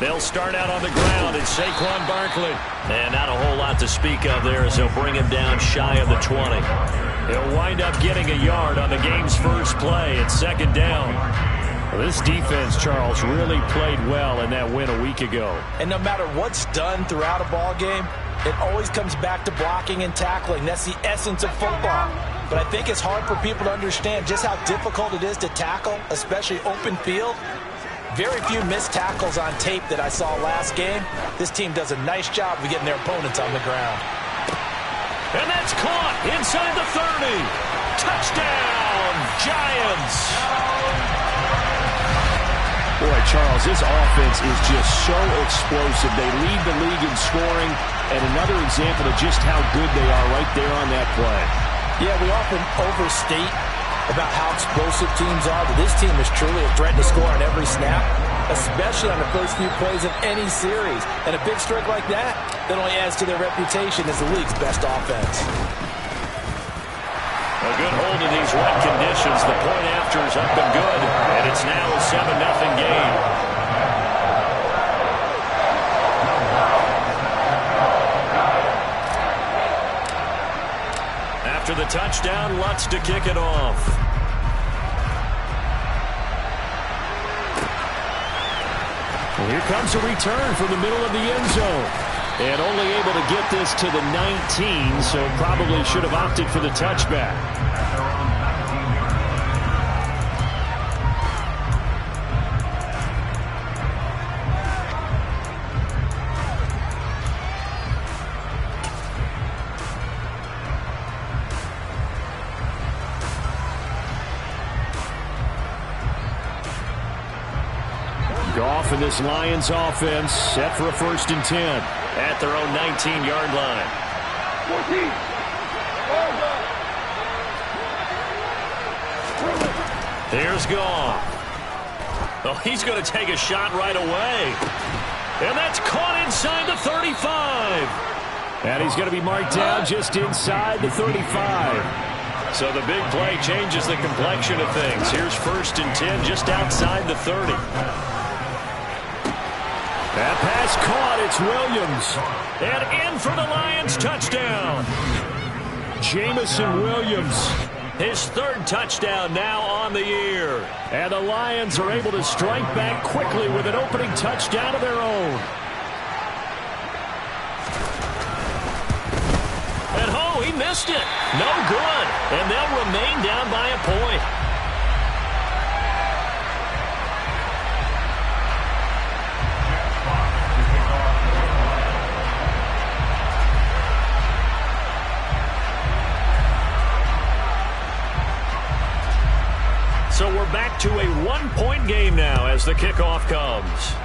They'll start out on the ground. It's Saquon Barkley. And not a whole lot to speak of there as they'll bring him down shy of the 20. He'll wind up getting a yard on the game's first play. It's second down. Well, this defense, Charles, really played well in that win a week ago. And no matter what's done throughout a ball game, it always comes back to blocking and tackling. That's the essence of football. But I think it's hard for people to understand just how difficult it is to tackle, especially open field. Very few missed tackles on tape that I saw last game. This team does a nice job of getting their opponents on the ground. And that's caught inside the 30. Touchdown, Giants. Boy, Charles, this offense is just so explosive. They lead the league in scoring, and another example of just how good they are right there on that play. Yeah, we often overstate about how explosive teams are, but this team is truly a threat to score on every snap, especially on the first few plays of any series. And a big streak like that only adds to their reputation as the league's best offense. A good hold in these wet conditions. The point after is up and good, and it's now a 7-0 game. After the touchdown, Lutz to kick it off. Well, here comes a return from the middle of the end zone. And only able to get this to the 19, so probably should have opted for the touchback. Goff and this Lions offense set for a 1st and 10 at their own 19-yard line. 14. Here's Goff. Oh, he's going to take a shot right away. And that's caught inside the 35. And he's going to be marked down just inside the 35. So the big play changes the complexion of things. Here's 1st and 10 just outside the 30. That pass caught. It's Williams. And in for the Lions touchdown. Jamison Williams. His 3rd touchdown now on the year. And the Lions are able to strike back quickly with an opening touchdown of their own. And oh, he missed it. No good. And they'll remain down by a point. So we're back to a 1-point game now as the kickoff comes.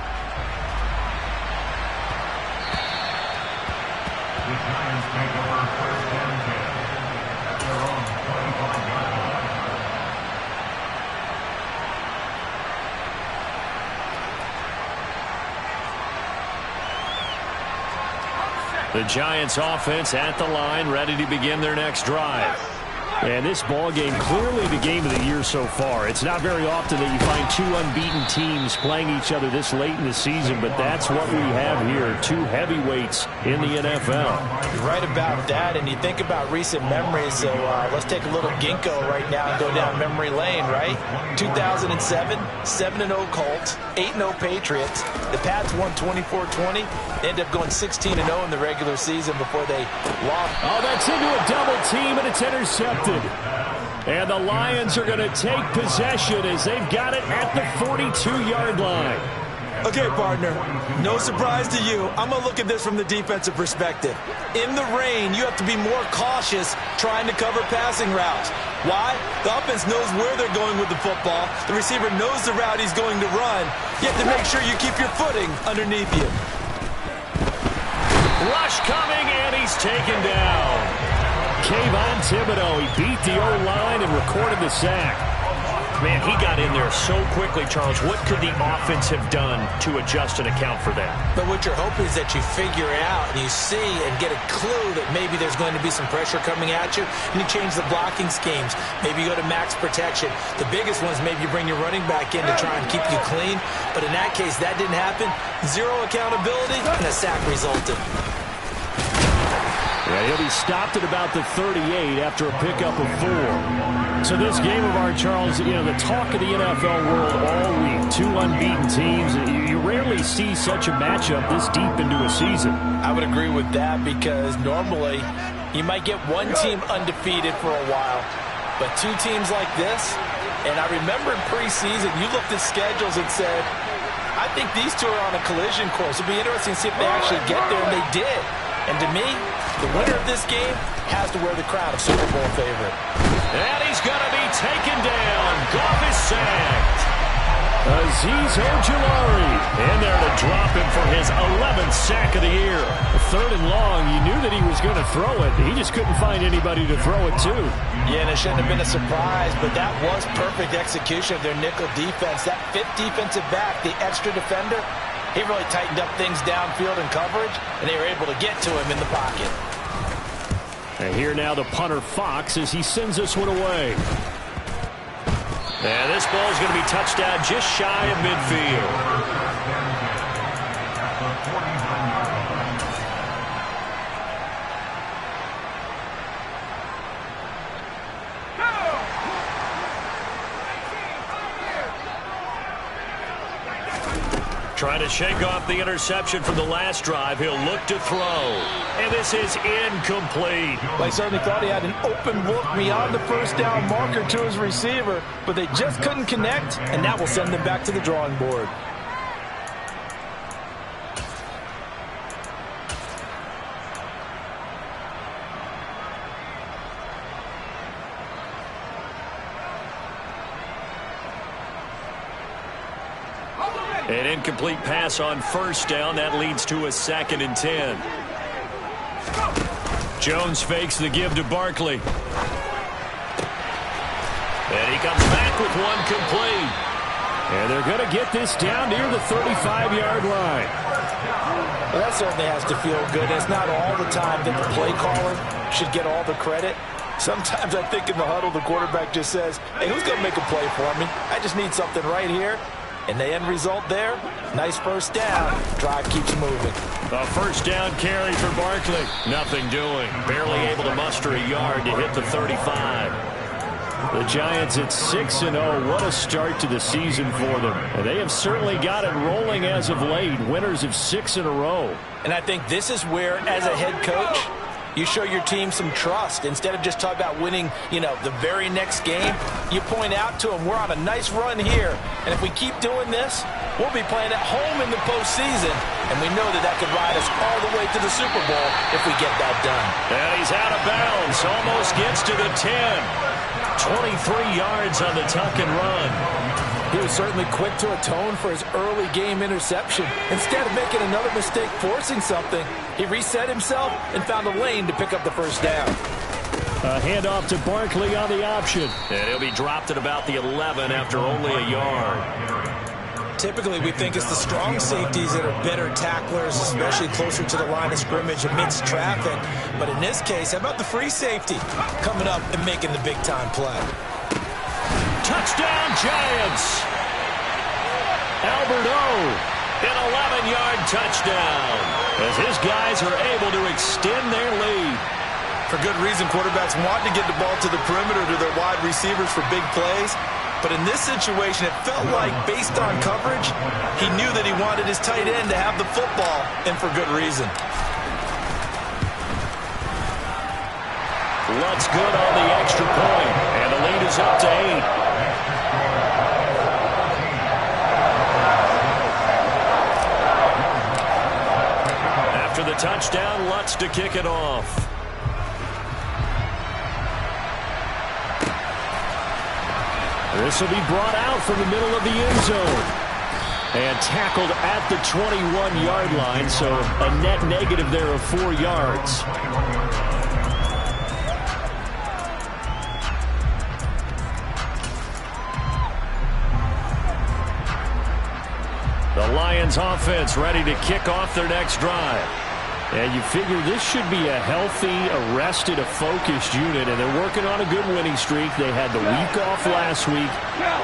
The Giants take over 1st and 10 at their own 25-yard line. The Giants offense at the line, ready to begin their next drive. And this ball game, clearly the game of the year so far. It's not very often that you find 2 unbeaten teams playing each other this late in the season, but that's what we have here, 2 heavyweights in the NFL. You're right about that, and you think about recent memories, so let's take a little ginkgo right now and go down memory lane, right? 2007, 7-0 Colts, 8-0 Patriots. The Pats won 24-20. They ended up going 16-0 in the regular season before they lost. Oh, that's into a double team, and it's intercepted. And the Lions are going to take possession as they've got it at the 42-yard line. Okay, partner, no surprise to you. I'm going to look at this from the defensive perspective. In the rain, you have to be more cautious trying to cover passing routes. Why? The offense knows where they're going with the football. The receiver knows the route he's going to run. You have to make sure you keep your footing underneath you. Rush coming, and he's taken down. Kayvon Thibodeaux, he beat the O-line and recorded the sack. Man, he got in there so quickly, Charles. What could the offense have done to adjust and account for that? But what you're hoping is that you figure it out and you see and get a clue that maybe there's going to be some pressure coming at you, and you change the blocking schemes. Maybe you go to max protection. The biggest one is maybe you bring your running back in to try and keep you clean. But in that case, that didn't happen. Zero accountability, and a sack resulted. Yeah, he'll be stopped at about the 38 after a pickup of 4. So this game of our, Charles, you know, the talk of the NFL world all week. 2 unbeaten teams. You rarely see such a matchup this deep into a season. I would agree with that because normally you might get one team undefeated for a while. But 2 teams like this, and I remember in preseason you looked at schedules and said, I think these 2 are on a collision course. It'll be interesting to see if they actually get there, and they did. And to me, the winner of this game has to wear the crown of Super Bowl favorite. And he's going to be taken down. Goff is sacked. Azeez Ojulari in there to drop him for his 11th sack of the year. 3rd and long, you knew that he was going to throw it. He just couldn't find anybody to throw it to. Yeah, and it shouldn't have been a surprise, but that was perfect execution of their nickel defense. That 5th defensive back, the extra defender, he really tightened up things downfield in coverage, and they were able to get to him in the pocket. And here now the punter Fox as he sends this one away. And this ball is going to be touched down just shy of midfield. Trying to shake off the interception from the last drive. He'll look to throw. And this is incomplete. They certainly thought he had an open look beyond the first down marker to his receiver, but they just couldn't connect, and that will send them back to the drawing board. An incomplete pass on first down. That leads to a 2nd and 10. Jones fakes the give to Barkley. And he comes back with one complete. And they're going to get this down near the 35-yard line. Well, that certainly has to feel good. It's not all the time that the play caller should get all the credit. Sometimes I think in the huddle, the quarterback just says, hey, who's going to make a play for me? I just need something right here. And the end result there, nice first down. Drive keeps moving. A first down carry for Barkley. Nothing doing. Barely able to muster a yard to hit the 35. The Giants at 6-0. What a start to the season for them. And they have certainly got it rolling as of late. Winners of 6 in a row. And I think this is where, as a head coach, you show your team some trust. Instead of just talking about winning, the very next game, you point out to them, we're on a nice run here. And if we keep doing this, we'll be playing at home in the postseason. And we know that could ride us all the way to the Super Bowl if we get that done. And he's out of bounds. Almost gets to the 10. 23 yards on the tuck and run. He was certainly quick to atone for his early game interception. Instead of making another mistake forcing something, he reset himself and found a lane to pick up the first down. A handoff to Barkley on the option. And he'll be dropped at about the 11 after only a yard. Typically, we think it's the strong safeties that are better tacklers, especially closer to the line of scrimmage amidst traffic. But in this case, how about the free safety coming up and making the big-time play? Touchdown, Giants! Albert O, an 11-yard touchdown, as his guys are able to extend their lead. For good reason, quarterbacks want to get the ball to the perimeter to their wide receivers for big plays. But in this situation, it felt like, based on coverage, he knew that he wanted his tight end to have the football, and for good reason. Lutz good on the extra point, and the lead is up to 8. After the touchdown, Lutz to kick it off. This will be brought out from the middle of the end zone. And tackled at the 21-yard line, so a net negative there of 4 yards. The Lions offense ready to kick off their next drive. And you figure this should be a healthy, arrested, a focused unit, and they're working on a good winning streak. They had the week off last week.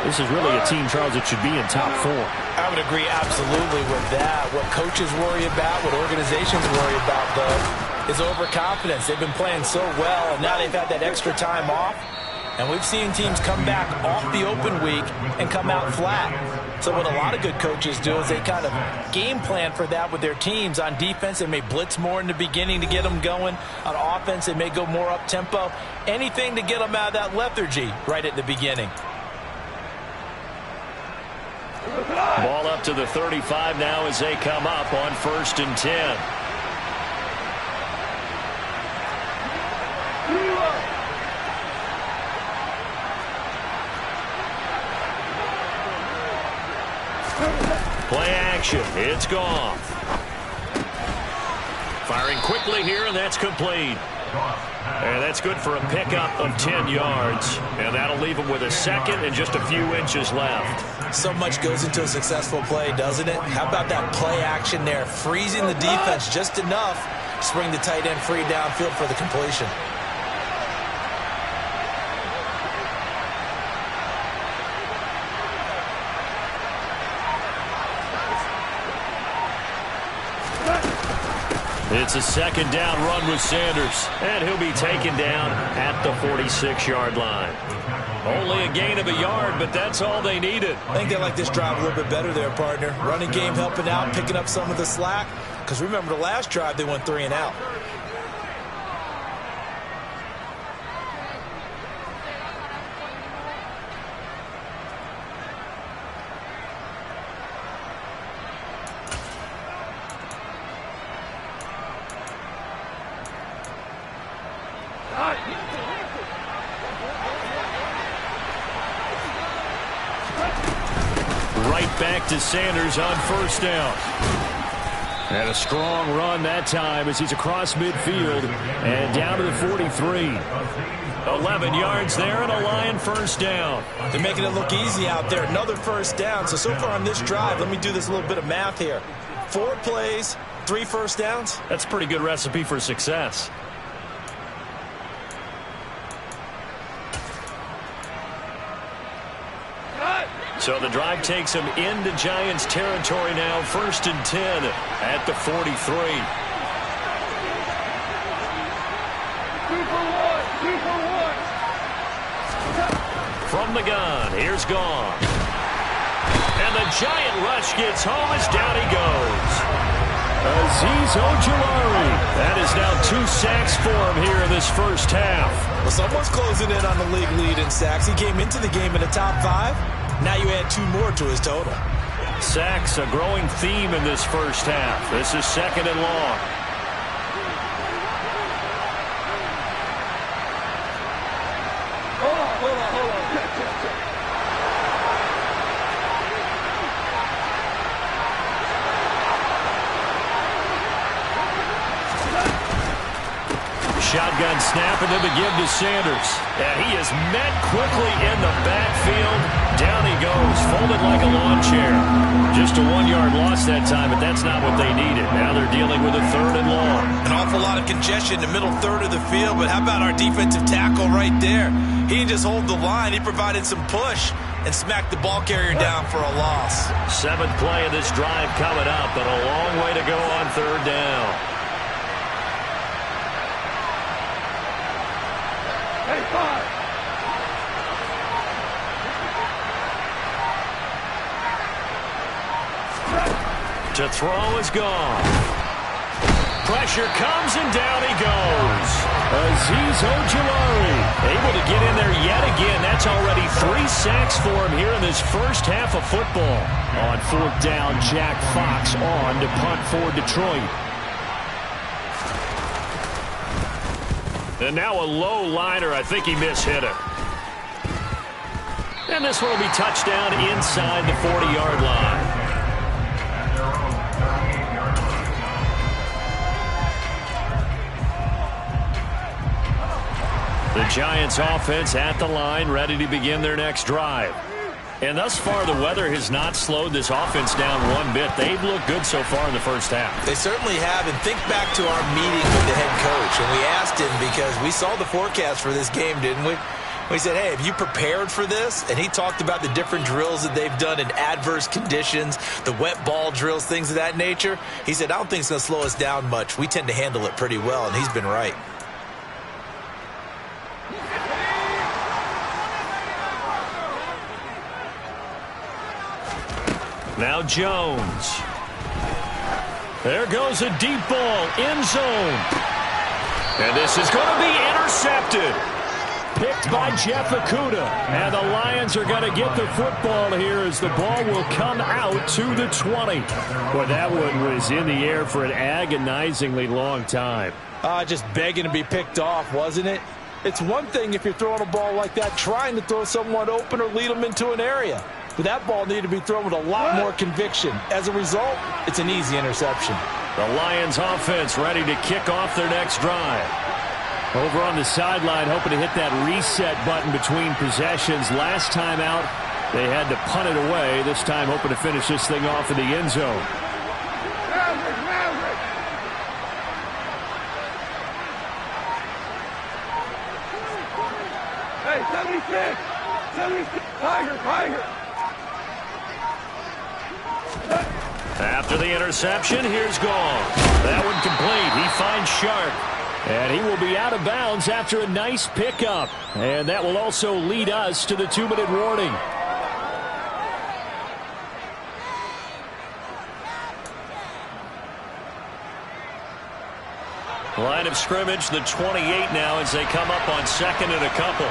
This is really a team, Charles, that should be in top form. I would agree absolutely with that. What coaches worry about, what organizations worry about, though, is overconfidence. They've been playing so well, and now they've had that extra time off. And we've seen teams come back off the open week and come out flat. So what a lot of good coaches do is they kind of game plan for that with their teams. On defense, they may blitz more in the beginning to get them going. On offense, they may go more up-tempo. Anything to get them out of that lethargy right at the beginning. Ball up to the 35 now as they come up on 1st and 10. Play action. It's gone. Firing quickly here, and that's complete. And that's good for a pickup of 10 yards. And that'll leave him with a second and just a few inches left. So much goes into a successful play, doesn't it? How about that play action there? Freezing the defense just enough to spring the tight end free downfield for the completion. It's a second down run with Sanders, and he'll be taken down at the 46-yard line. Only a gain of a yard, but that's all they needed. I think they like this drive a little bit better there, partner. Running game helping out, picking up some of the slack. Because remember, the last drive, they went 3 and out. Right back to Sanders on 1st down. And a strong run that time as he's across midfield and down to the 43. 11 yards there and a Lion 1st down. They're making it look easy out there. Another 1st down. So far on this drive, let me do this little bit of math here. 4 plays, 3 1st downs. That's a pretty good recipe for success. So the drive takes him into Giants territory now. 1st and 10 at the 43. 2 for 1. From the gun, here's Gone. And the Giant rush gets home as down he goes. Azeez Ojulari. That is now 2 sacks for him here in this 1st half. Well, someone's closing in on the league lead in sacks. He came into the game in the top 5. Now you add 2 more to his total. Sacks, a growing theme in this 1st half. This is 2nd and long. Hold on. Shotgun snap and then the give to Sanders. And he is met quickly in the backfield. Down he goes, folded like a lawn chair. Just a 1-yard loss that time, but that's not what they needed. Now they're dealing with a 3rd and long. An awful lot of congestion in the middle 3rd of the field, but how about our defensive tackle right there? He didn't just hold the line, he provided some push and smacked the ball carrier down for a loss. 7th play of this drive coming up, but a long way to go on 3rd down. To throw is Gone. Pressure comes and down he goes. Azeez Ojulari able to get in there yet again. That's already 3 sacks for him here in this 1st half of football. On 4th down, Jack Fox on to punt for Detroit. And now a low liner. I think he mishit it. And this one will be touchdown inside the 40-yard line. The Giants offense at the line, ready to begin their next drive. And thus far, the weather has not slowed this offense down one bit. They've looked good so far in the first half. They certainly have. And think back to our meeting with the head coach. And we asked him, because we saw the forecast for this game, didn't we? We said, hey, have you prepared for this? And he talked about the different drills that they've done in adverse conditions, the wet ball drills, things of that nature. He said, I don't think it's going to slow us down much. We tend to handle it pretty well, and he's been right. Now Jones. There goes a deep ball, end zone. And this is going to be intercepted. Picked by Jeff Okudah. And the Lions are going to get the football here as the ball will come out to the 20. Boy, that one was in the air for an agonizingly long time. Just begging to be picked off, wasn't it? It's one thing if you're throwing a ball like that, trying to throw someone open or lead them into an area. But that ball needed to be thrown with a lot more conviction. As a result, it's an easy interception. The Lions offense ready to kick off their next drive. Over on the sideline, hoping to hit that reset button between possessions. Last time out, they had to punt it away. This time, hoping to finish this thing off in the end zone. Hey, 76! 76! Tiger! After the interception, here's Gong. That one complete. He finds Sharp. And he will be out of bounds after a nice pickup. And that will also lead us to the 2-minute warning. Line of scrimmage, the 28 now as they come up on second and a couple.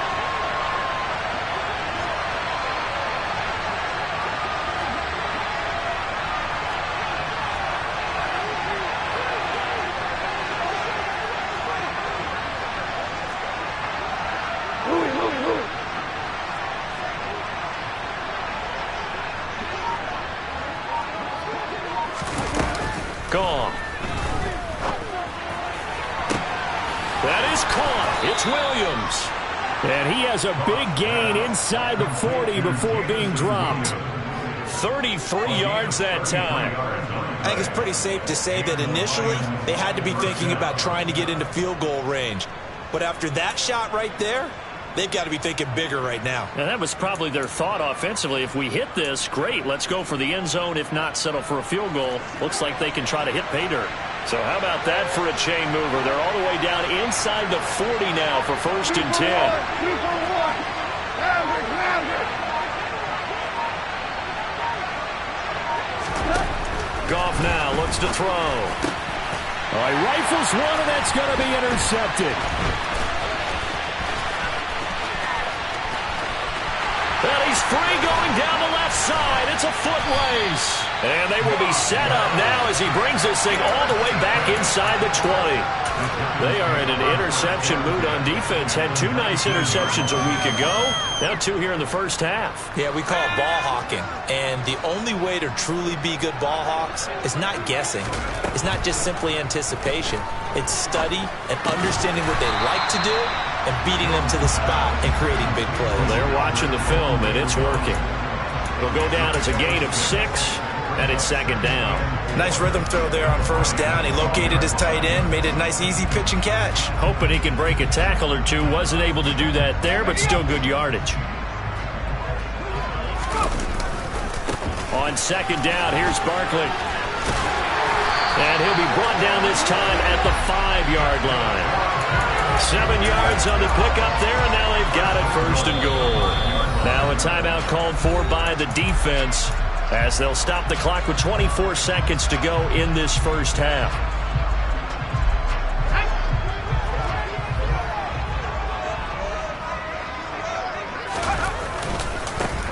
Gone. That is caught. It's Williams. And he has a big gain inside the 40 before being dropped. 33 yards that time. I think it's pretty safe to say that initially they had to be thinking about trying to get into field goal range. But after that shot right there, they've got to be thinking bigger right now. And that was probably their thought offensively. If we hit this, great. Let's go for the end zone. If not, settle for a field goal. Looks like they can try to hit pay dirt. So how about that for a chain mover? They're all the way down inside the 40 now for 1st and 10. Goff now looks to throw. All right, rifles one, and that's going to be intercepted. And he's free going down the left side. It's a foot race. And they will be set up now as he brings this thing all the way back inside the 20. They are in an interception mood on defense. Had 2 nice interceptions a week ago. Now 2 here in the first half. Yeah, we call it ball hawking. And the only way to truly be good ball hawks is not guessing. It's not just simply anticipation. It's study and understanding what they like to do and beating them to the spot and creating big plays. Well, they're watching the film, and it's working. It'll go down as a gain of 6, and it's 2nd down. Nice rhythm throw there on 1st down. He located his tight end, made it a nice, easy pitch and catch. Hoping he can break a tackle or two. Wasn't able to do that there, but still good yardage. On 2nd down, here's Barkley. And he'll be brought down this time at the 5-yard line. 7 yards on the pickup there, and now they've got it 1st and goal. Now a timeout called for by the defense as they'll stop the clock with 24 seconds to go in this first half.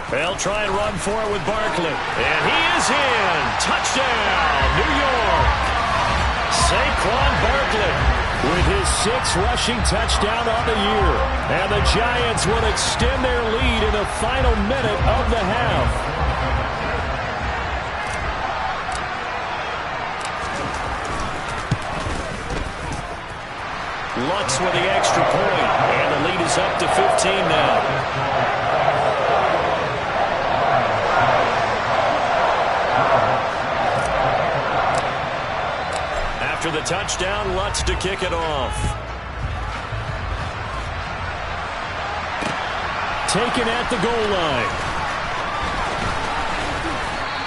They'll try and run for it with Barkley. And he is in. Touchdown, New York. Saquon Barkley with his 6th rushing touchdown on the year. And the Giants will extend their lead in the final minute of the half. Lutz with the extra point. And the lead is up to 15 now. the touchdown, Lutz to kick it off. Taken at the goal line.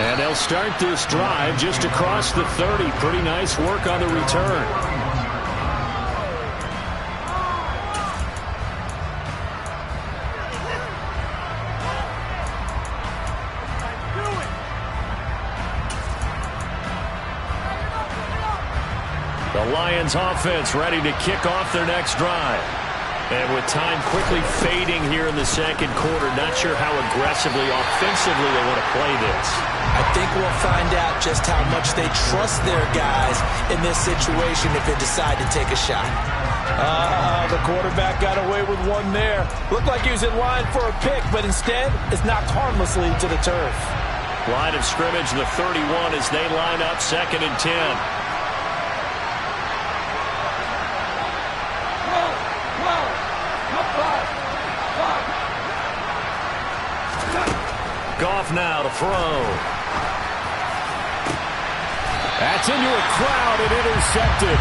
And they'll start this drive just across the 30. Pretty nice work on the return. The Lions offense ready to kick off their next drive. And with time quickly fading here in the second quarter, not sure how aggressively, offensively they want to play this. I think we'll find out just how much they trust their guys in this situation if they decide to take a shot. The quarterback got away with one there. Looked like he was in line for a pick, but instead it's knocked harmlessly to the turf. Line of scrimmage, the 31 as they line up 2nd and 10. Goff now to throw. That's into a crowd and intercepted.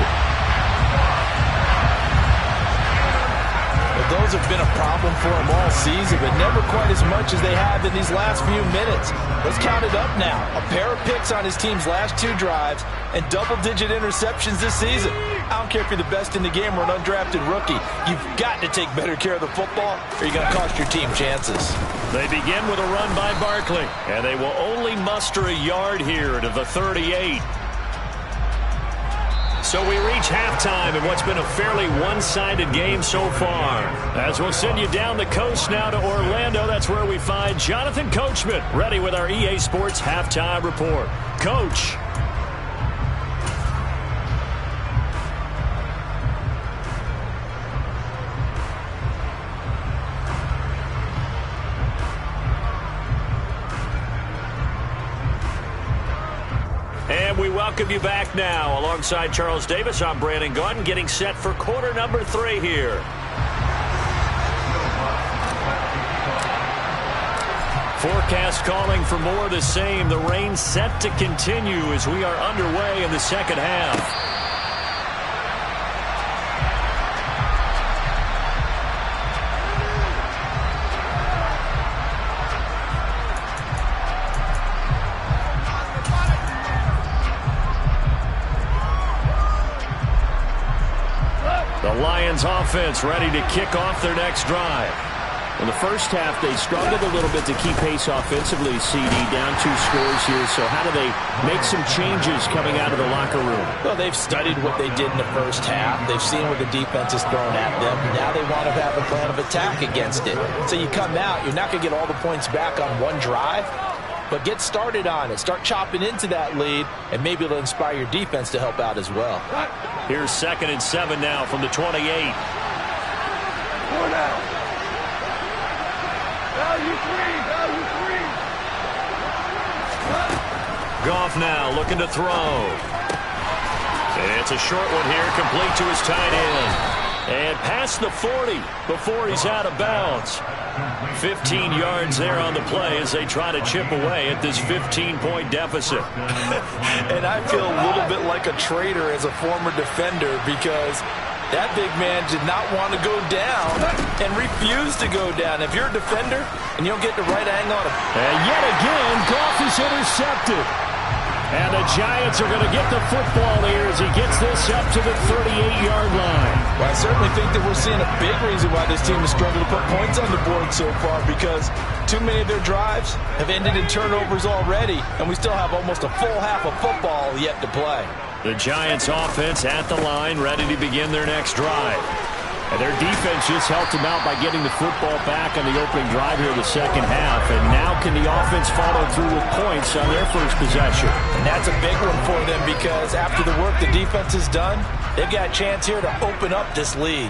But those have been a problem for them all season, but never quite as much as they have in these last few minutes. Let's count it up now. A pair of picks on his team's last 2 drives and double-digit interceptions this season. I don't care if you're the best in the game or an undrafted rookie. You've got to take better care of the football or you're going to cost your team chances. They begin with a run by Barkley, and they will only muster a yard here to the 38. So we reach halftime in what's been a fairly one-sided game so far. As we'll send you down the coast now to Orlando, that's where we find Jonathan Coachman ready with our EA Sports Halftime Report. Coach. And we welcome you back now. Alongside Charles Davis, I'm Brandon Gaudin, getting set for quarter number 3 here. Forecast calling for more of the same. The rain set to continue as we are underway in the second half. The Lions offense ready to kick off their next drive. In the first half, they struggled a little bit to keep pace offensively, CD, down 2 scores here. So how do they make some changes coming out of the locker room? Well, they've studied what they did in the first half. They've seen what the defense is throwing at them. Now they want to have a plan of attack against it. So you come out, you're not going to get all the points back on one drive, but get started on it. Start chopping into that lead, and maybe it'll inspire your defense to help out as well. Here's 2nd and 7 now from the 28. 4 down. Value 3. Goff now looking to throw. And it's a short one here, complete to his tight end. And past the 40 before he's out of bounds. 15 yards there on the play as they try to chip away at this 15-point deficit. And I feel a little bit like a traitor as a former defender because that big man did not want to go down and refused to go down. If you're a defender and you don't get the right angle on him. And yet again, Goff is intercepted. And the Giants are going to get the football here as he gets this up to the 38-yard line. Well, I certainly think that we're seeing a big reason why this team has struggled to put points on the board so far, because too many of their drives have ended in turnovers already, and we still have almost a full half of football yet to play. The Giants offense at the line, ready to begin their next drive. And their defense just helped them out by getting the football back on the opening drive here in the second half. And now can the offense follow through with points on their first possession? And that's a big one for them because after the work the defense has done, they've got a chance here to open up this lead.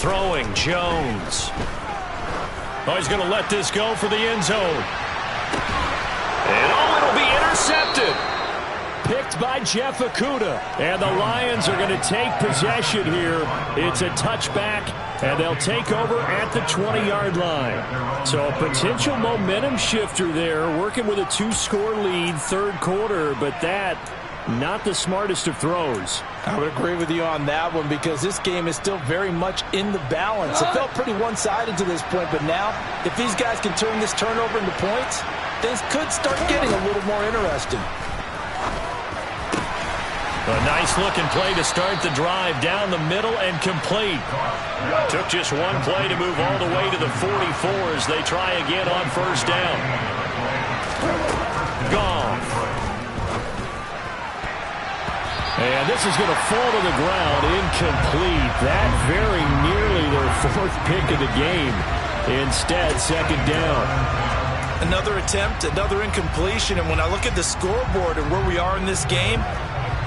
Throwing, Jones. Oh, he's going to let this go for the end zone. And it'll be intercepted. Picked by Jeff Okudah. And the Lions are going to take possession here. It's a touchback, and they'll take over at the 20-yard line. So a potential momentum shifter there, working with a 2-score lead, third quarter, but that Not the smartest of throws. I would agree with you on that one because this game is still very much in the balance. It felt pretty one-sided to this point, but now if these guys can turn this turnover into points, things could start getting a little more interesting. A nice-looking play to start the drive down the middle and complete. Took just one play to move all the way to the 44 as they try again on first down. Gone. And this is going to fall to the ground, incomplete. That very nearly their fourth pick of the game. Instead, second down. Another attempt, another incompletion, and when I look at the scoreboard and where we are in this game,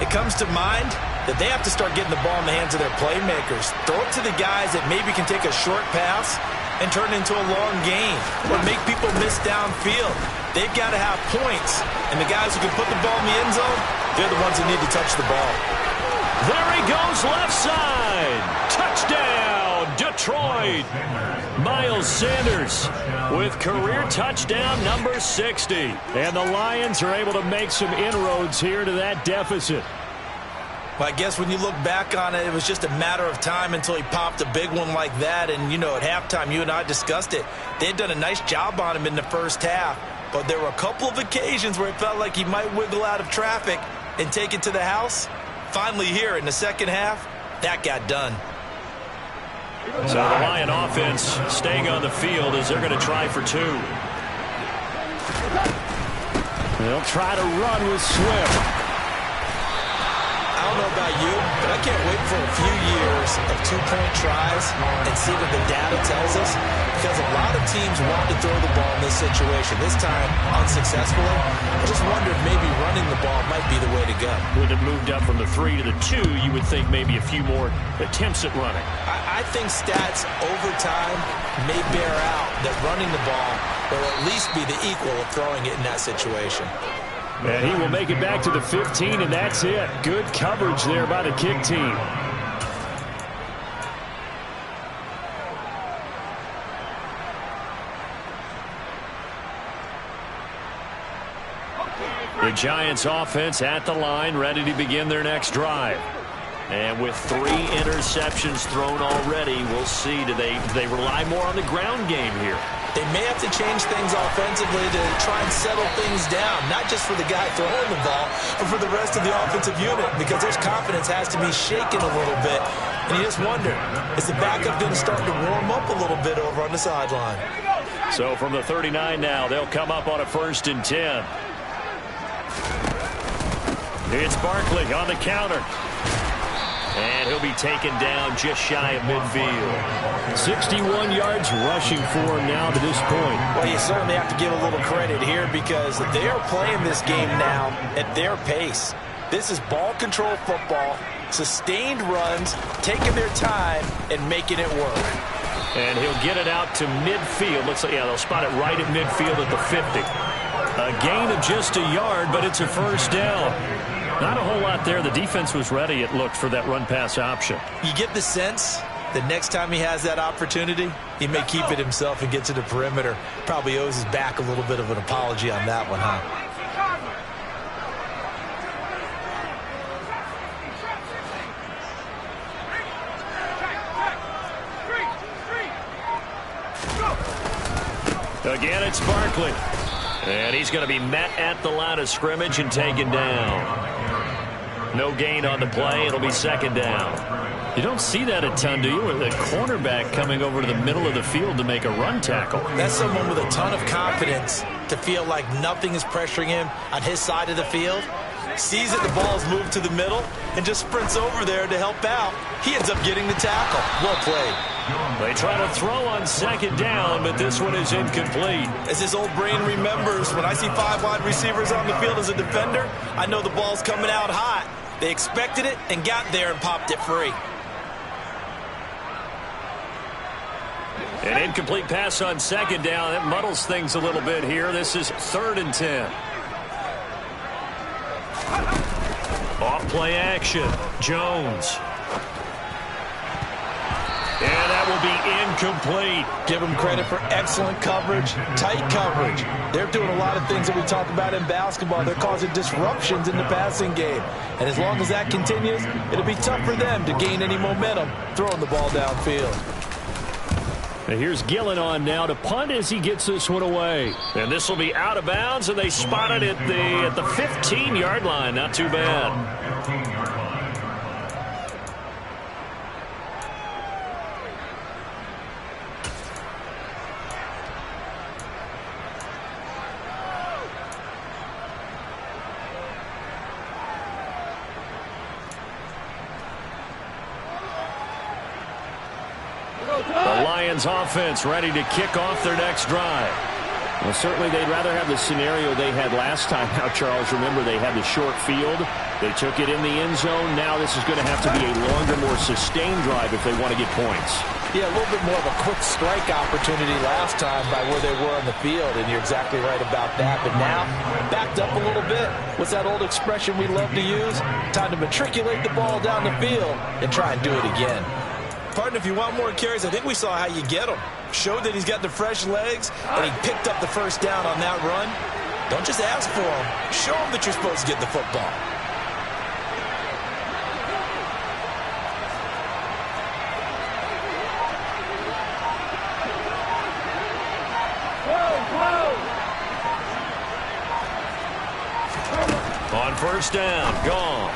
it comes to mind that they have to start getting the ball in the hands of their playmakers. Throw it to the guys that maybe can take a short pass and turn it into a long gain or make people miss downfield. They've got to have points, and the guys who can put the ball in the end zone, they're the ones that need to touch the ball. There he goes, left side. Touchdown, Detroit. Miles Sanders with career touchdown number 60. And the Lions are able to make some inroads here to that deficit. Well, I guess when you look back on it, it was just a matter of time until he popped a big one like that. And, you know, at halftime, you and I discussed it. They had done a nice job on him in the first half. But there were a couple of occasions where it felt like he might wiggle out of traffic and take it to the house. Finally here in the second half, that got done. So the Lion offense staying on the field as they're going to try for two. They'll try to run with Swift. I don't know about you, but I can't wait for a few years of two-point tries and see what the data tells us, because a lot of teams want to throw the ball in this situation. This time, unsuccessfully. I just wonder if maybe running the ball might be the way to go. When it moved up from the 3 to the 2, you would think maybe a few more attempts at running. I think stats over time may bear out that running the ball will at least be the equal of throwing it in that situation. And he will make it back to the 15, and that's it. Good coverage there by the kick team. The Giants offense at the line, ready to begin their next drive. And with 3 interceptions thrown already, we'll see. Do they rely more on the ground game here? They may have to change things offensively to try and settle things down, not just for the guy throwing the ball, but for the rest of the offensive unit, because their confidence has to be shaken a little bit. And you just wonder, is the backup going to start to warm up a little bit over on the sideline? So from the 39 now, they'll come up on a 1st and 10. It's Barkley on the counter. And he'll be taken down just shy of midfield. 61 yards rushing for him now to this point. Well, you certainly have to give a little credit here because they are playing this game now at their pace. This is ball control football, sustained runs, taking their time and making it work. And he'll get it out to midfield. Looks like, yeah, they'll spot it right at midfield at the 50. A gain of just a yard, but it's a 1st down. Not a whole lot there. The defense was ready, it looked, for that run-pass option. You get the sense that next time he has that opportunity, he may keep it himself and get to the perimeter. Probably owes his back a little bit of an apology on that one, huh? Again, it's Barkley. And he's going to be met at the line of scrimmage and taken down. No gain on the play. It'll be 2nd down. You don't see that a ton, do you? With a cornerback coming over to the middle of the field to make a run tackle. That's someone with a ton of confidence to feel like nothing is pressuring him on his side of the field. Sees that the ball's moved to the middle and just sprints over there to help out. He ends up getting the tackle. Well played. They try to throw on 2nd down, but this one is incomplete. As his old brain remembers, when I see 5 wide receivers on the field as a defender, I know the ball's coming out hot. They expected it and got there and popped it free. An incomplete pass on 2nd down. That muddles things a little bit here. This is 3rd and 10. Off play action. Jones. And that will be incomplete. Give them credit for excellent coverage, tight coverage. They're doing a lot of things that we talk about in basketball. They're causing disruptions in the passing game. And as long as that continues, it'll be tough for them to gain any momentum throwing the ball downfield. And here's Gillen on now to punt as he gets this one away. And this will be out of bounds, and they spot it at the 15-yard line. Not too bad. 15-yard line. The Lions offense ready to kick off their next drive. Well, certainly they'd rather have the scenario they had last time. Now, Charles, remember they had the short field. They took it in the end zone. Now this is going to have to be a longer, more sustained drive if they want to get points. Yeah, a little bit more of a quick strike opportunity last time by where they were on the field, and you're exactly right about that. But now, backed up a little bit. What's that old expression we love to use? Time to matriculate the ball down the field and try and do it again. Partner, if you want more carries, I think we saw how you get him. Showed that he's got the fresh legs, and he picked up the first down on that run. Don't just ask for him. Show him that you're supposed to get the football. On first down, Goff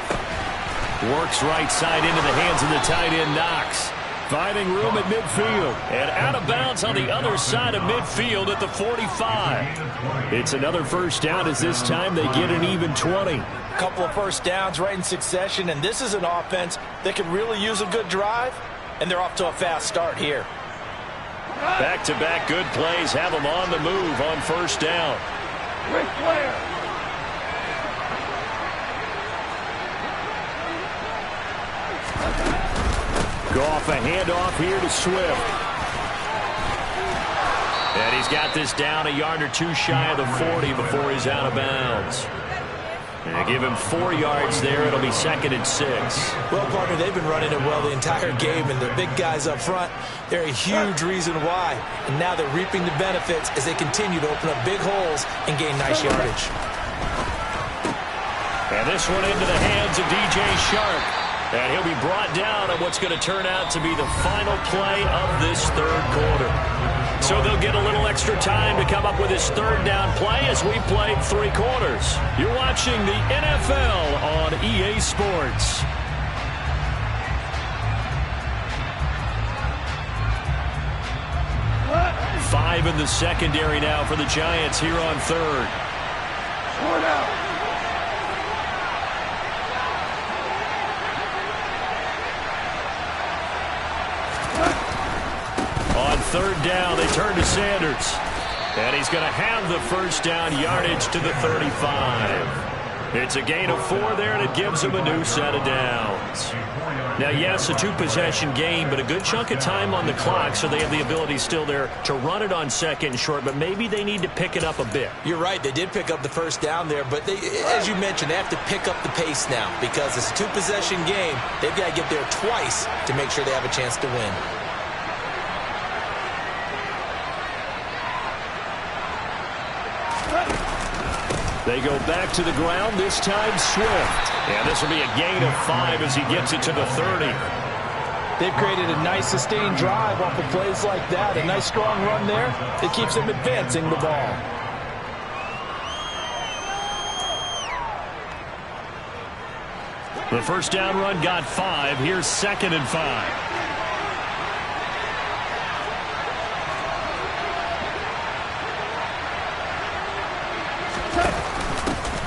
works right side into the hands of the tight end, Knox. Finding room at midfield. And out of bounds on the other side of midfield at the 45. It's another first down as this time they get an even 20. Couple of first downs right in succession, and this is an offense that could really use a good drive, and they're off to a fast start here. Back-to-back good plays have them on the move on first down. Ric Flair. Goff, a handoff here to Swift. And he's got this down a yard or two shy of the 40 before he's out of bounds. And give him 4 yards there. It'll be 2nd and 6. Well, partner, they've been running it well the entire game, and the big guys up front, they're a huge reason why. And now they're reaping the benefits as they continue to open up big holes and gain nice yardage. And this one into the hands of DJ Shark. And he'll be brought down on what's going to turn out to be the final play of this third quarter. So they'll get a little extra time to come up with his third down play as we played 3 quarters. You're watching the NFL on EA Sports. Five in the secondary now for the Giants here on third. Short out. On third down, they turn to Sanders. And he's going to have the first down yardage to the 35. It's a gain of 4 there, and it gives him a new set of downs. Now, yes, a 2-possession game, but a good chunk of time on the clock, so they have the ability still there to run it on 2nd and short, but maybe they need to pick it up a bit. You're right. They did pick up the first down there, but they, as you mentioned, they have to pick up the pace now because it's a 2-possession game. They've got to get there twice to make sure they have a chance to win. They go back to the ground, this time Swift. And this will be a gain of 5 as he gets it to the 30. They've created a nice sustained drive off of plays like that. A nice strong run there that keeps them advancing the ball. The first down run got 5. Here's 2nd and 5.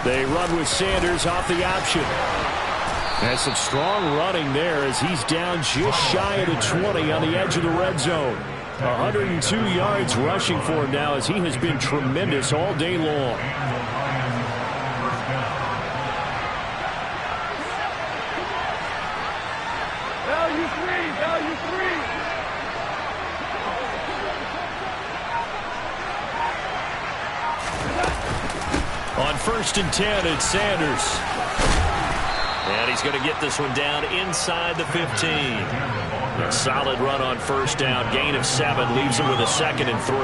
They run with Sanders off the option. And some strong running there as he's down just shy of the 20 on the edge of the red zone. 102 yards rushing for him now as he has been tremendous all day long. Value 3, value 3. On 1st and 10, it's Sanders. And he's going to get this one down inside the 15. A solid run on first down. Gain of 7 leaves him with a 2nd and 3.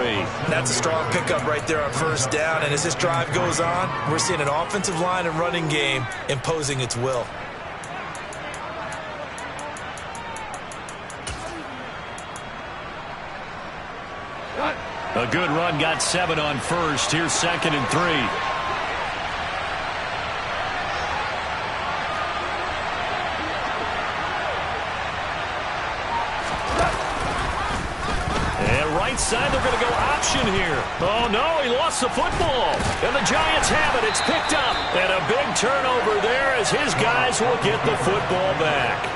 That's a strong pickup right there on first down. And as this drive goes on, we're seeing an offensive line and running game imposing its will. A good run, got 7 on first. Here's 2nd and 3. And right side, they're going to go option here. Oh, no, he lost the football. And the Giants have it. It's picked up. And a big turnover there as his guys will get the football back.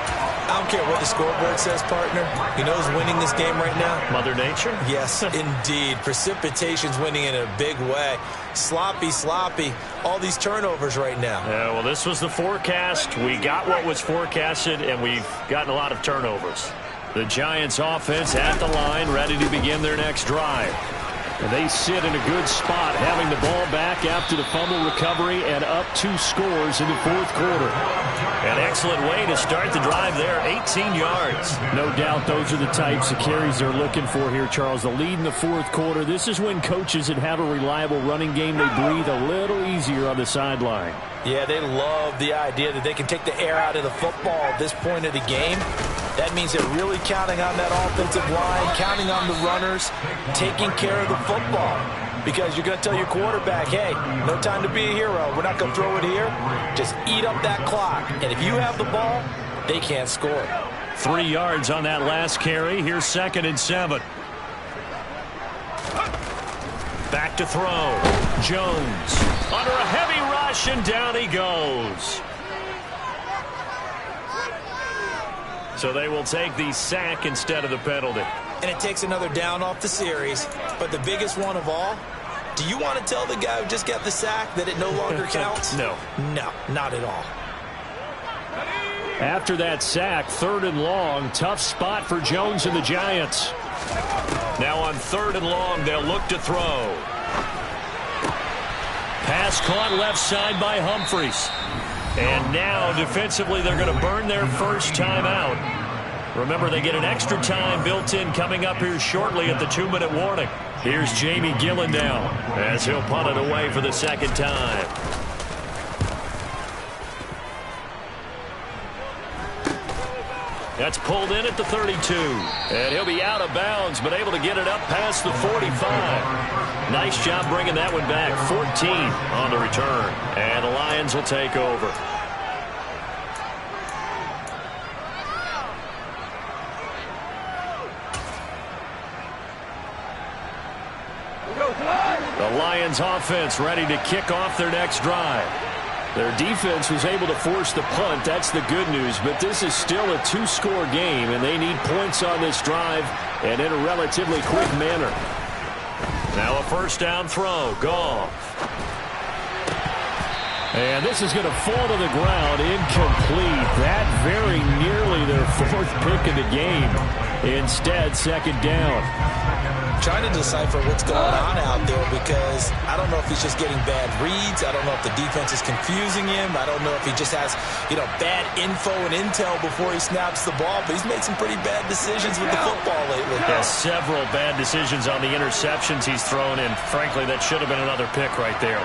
I don't care what the scoreboard says, partner. You know who's winning this game right now? Mother Nature? Yes, indeed. Precipitation's winning in a big way. Sloppy, sloppy. All these turnovers right now. Yeah, well, this was the forecast. We got what was forecasted, and we've gotten a lot of turnovers. The Giants offense at the line, ready to begin their next drive. And they sit in a good spot, having the ball back after the fumble recovery and up 2 scores in the 4th quarter. An excellent way to start the drive there, 18 yards. No doubt those are the types of carries they're looking for here, Charles. The lead in the 4th quarter. This is when coaches that have a reliable running game, they breathe a little easier on the sideline. Yeah, they love the idea that they can take the air out of the football at this point of the game. That means they're really counting on that offensive line, counting on the runners, taking care of the football. Because you're going to tell your quarterback, hey, no time to be a hero. We're not going to throw it here. Just eat up that clock. And if you have the ball, they can't score. 3 yards on that last carry. Here's 2nd and 7. Back to throw. Jones under a heavy rush, and down he goes. So they will take the sack instead of the penalty. And it takes another down off the series. But the biggest one of all, do you want to tell the guy who just got the sack that it no longer counts? No. No, not at all. After that sack, 3rd and long, tough spot for Jones and the Giants. Now on 3rd and long, they'll look to throw. Pass caught left side by Humphries. And now, defensively, they're going to burn their first time out. Remember, they get an extra time built in coming up here shortly at the 2-minute warning. Here's Jamie Gillen now as he'll punt it away for the 2nd time. That's pulled in at the 32. And he'll be out of bounds, but able to get it up past the 45. Nice job bringing that one back. 14 on the return. And the Lions will take over. The Lions offense ready to kick off their next drive. Their defense was able to force the punt. That's the good news. But this is still a 2-score game, and they need points on this drive and in a relatively quick manner. Now a first down throw. Goff. And this is going to fall to the ground. Incomplete. That very nearly their 4th pick of the game. Instead, 2nd down. Trying to decipher what's going on out there because I don't know if he's just getting bad reads. I don't know if the defense is confusing him. I don't know if he just has, bad info and intel before he snaps the ball. But he's made some pretty bad decisions with the football lately. Yeah, several bad decisions on the interceptions he's thrown, and frankly, that should have been another pick right there.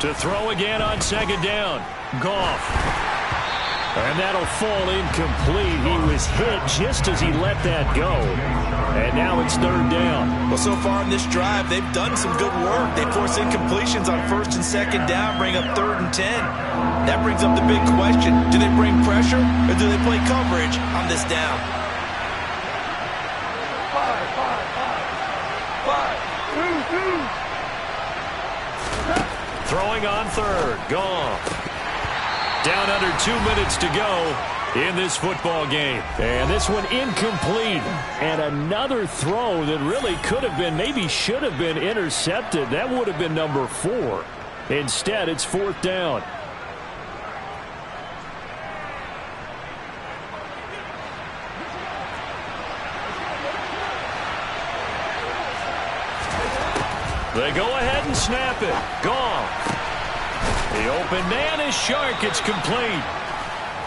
To throw again on 2nd down. Goff. And that'll fall incomplete. He was hit just as he let that go. And now it's 3rd down. Well, so far in this drive, they've done some good work. They force incompletions on 1st and 2nd down, bring up 3rd and 10. That brings up the big question. Do they bring pressure or do they play coverage on this down? 5, 2, 2. Throwing on 3rd. Goff. Down under 2 minutes to go in this football game. And this one incomplete. And another throw that really could have been, maybe should have been intercepted. That would have been number 4. Instead, it's 4th down. They go ahead and snap it. Goff. The open man is Shark. It's complete.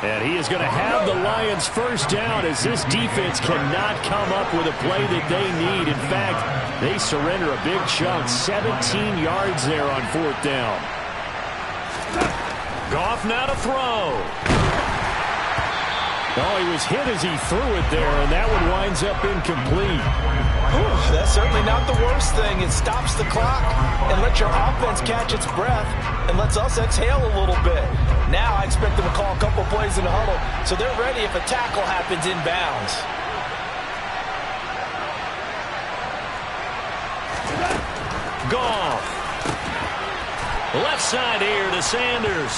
And he is going to have the Lions first down as this defense cannot come up with a play that they need. In fact, they surrender a big chunk, 17 yards there on fourth down. Goff now to throw. Oh, he was hit as he threw it there, and that one winds up incomplete. That's certainly not the worst thing. It stops the clock and lets your offense catch its breath and lets us exhale a little bit. Now I expect them to call a couple plays in the huddle so they're ready if a tackle happens inbounds. Goff. Left side here to Sanders.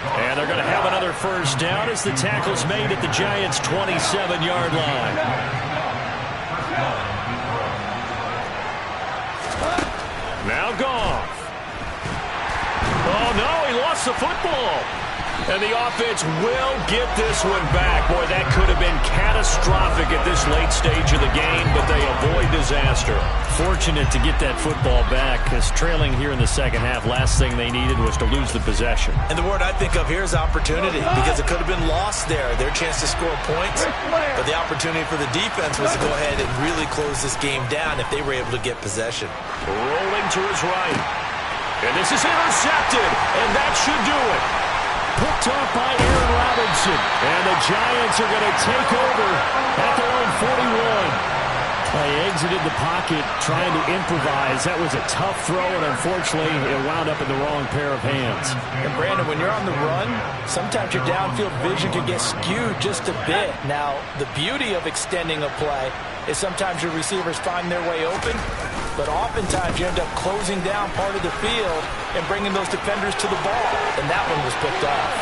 And they're going to have another first down as the tackle's made at the Giants' 27-yard line. Now Goff. Oh, no, he lost the football. And the offense will get this one back. Boy, that could have been catastrophic at this late stage of the game, but they avoid disaster. Fortunate to get that football back, because trailing here in the second half, last thing they needed was to lose the possession. And the word I think of here is opportunity, because it could have been lost there, their chance to score points. But the opportunity for the defense was to go ahead and really close this game down if they were able to get possession. Rolling to his right. And this is intercepted, and that should do it. Picked off by Aaron Robinson. And the Giants are going to take over at their own 41. They exited the pocket trying to improvise. That was a tough throw, and unfortunately, it wound up in the wrong pair of hands. And Brandon, when you're on the run, sometimes your downfield vision can get skewed just a bit. Now, the beauty of extending a play is sometimes your receivers find their way open, but oftentimes you end up closing down part of the field and bringing those defenders to the ball, and that one was picked off.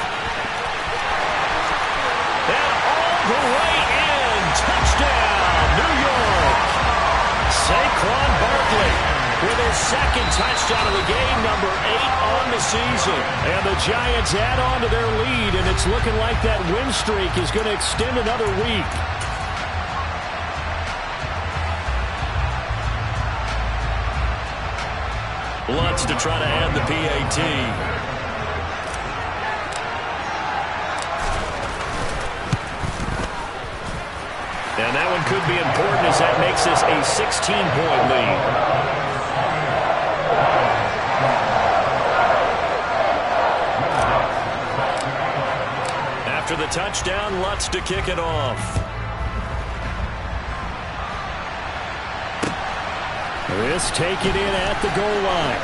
And all the way in, touchdown, New York. Saquon Barkley with his second touchdown of the game, number 8 on the season. And the Giants add on to their lead, and it's looking like that win streak is going to extend another week. Lutz to try to add the PAT. And that one could be important as that makes this a 16-point lead. After the touchdown, Lutz to kick it off. This taken in at the goal line.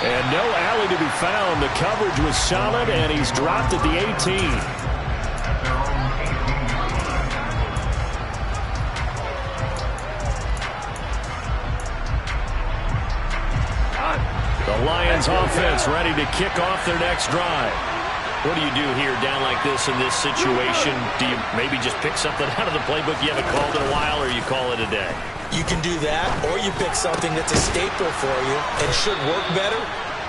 And no alley to be found. The coverage was solid, and he's dropped at the 18. The Lions offense ready to kick off their next drive. What do you do here down like this in this situation? Do you maybe just pick something out of the playbook you haven't called in a while, or you call it a day? You can do that, or you pick something that's a staple for you and should work better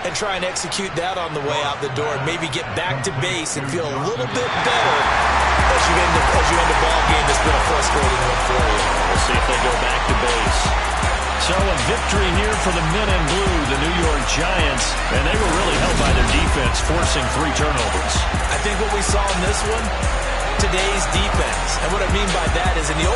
and try and execute that on the way out the door and maybe get back to base and feel a little bit better as you end a ball game that's been a frustrating one for you. We'll see if they go back to base. So a victory here for the men in blue, the New York Giants, and they were really helped by their defense, forcing 3 turnovers. I think what we saw in this one, today's defense, and what I mean by that is in the